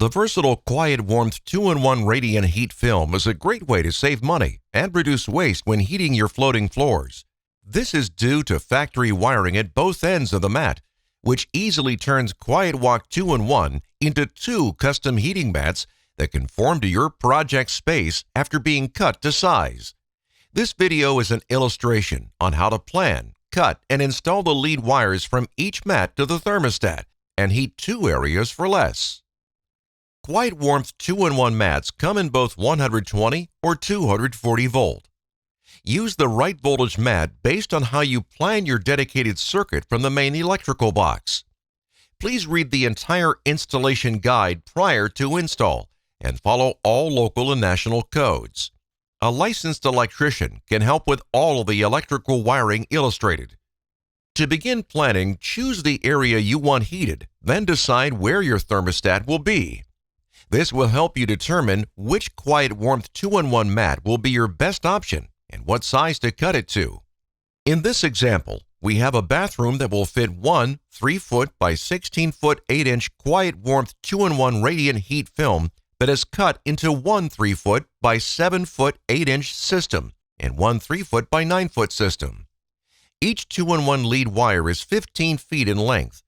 The versatile QuietWarmth 2-in-1 radiant heat film is a great way to save money and reduce waste when heating your floating floors. This is due to factory wiring at both ends of the mat, which easily turns QuietWalk 2-in-1 into two custom heating mats that conform to your project space after being cut to size. This video is an illustration on how to plan, cut, and install the lead wires from each mat to the thermostat and heat two areas for less. QuietWarmth 2-in-1 mats come in both 120 or 240 volt. Use the right voltage mat based on how you plan your dedicated circuit from the main electrical box. Please read the entire installation guide prior to install and follow all local and national codes. A licensed electrician can help with all of the electrical wiring illustrated. To begin planning, choose the area you want heated, then decide where your thermostat will be. This will help you determine which QuietWarmth 2-in-1 mat will be your best option and what size to cut it to. In this example, we have a bathroom that will fit one 3-foot by 16-foot 8-inch QuietWarmth 2-in-1 radiant heat film that is cut into one 3-foot by 7-foot 8-inch system and one 3-foot by 9-foot system. Each 2-in-1 lead wire is 15 feet in length.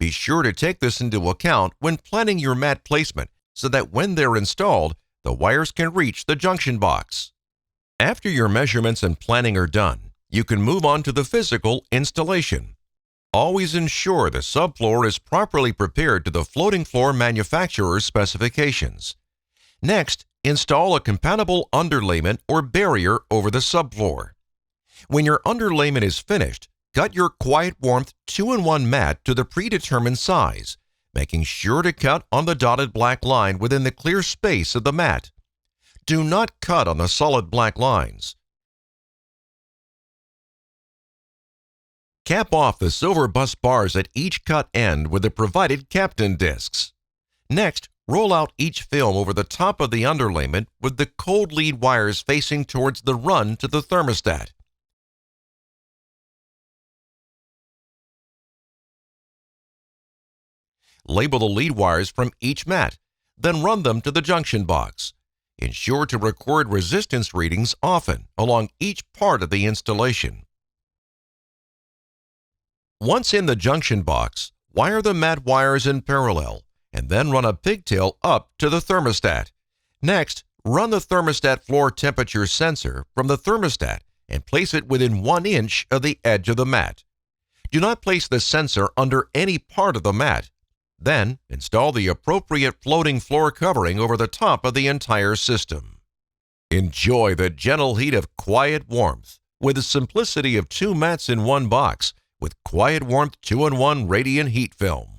Be sure to take this into account when planning your mat placement so that when they're installed, the wires can reach the junction box. After your measurements and planning are done, you can move on to the physical installation. Always ensure the subfloor is properly prepared to the floating floor manufacturer's specifications. Next, install a compatible underlayment or barrier over the subfloor. When your underlayment is finished, cut your QuietWarmth 2-in-1 mat to the predetermined size, making sure to cut on the dotted black line within the clear space of the mat. Do not cut on the solid black lines. Cap off the silver bus bars at each cut end with the provided Captain discs. Next, roll out each film over the top of the underlayment with the cold lead wires facing towards the run to the thermostat. Label the lead wires from each mat, then run them to the junction box. Ensure to record resistance readings often along each part of the installation. Once in the junction box, wire the mat wires in parallel and then run a pigtail up to the thermostat. Next, run the thermostat floor temperature sensor from the thermostat and place it within 1 inch of the edge of the mat. Do not place the sensor under any part of the mat. Then, install the appropriate floating floor covering over the top of the entire system. Enjoy the gentle heat of QuietWarmth with the simplicity of two mats in one box with QuietWarmth 2-in-1 radiant heat film.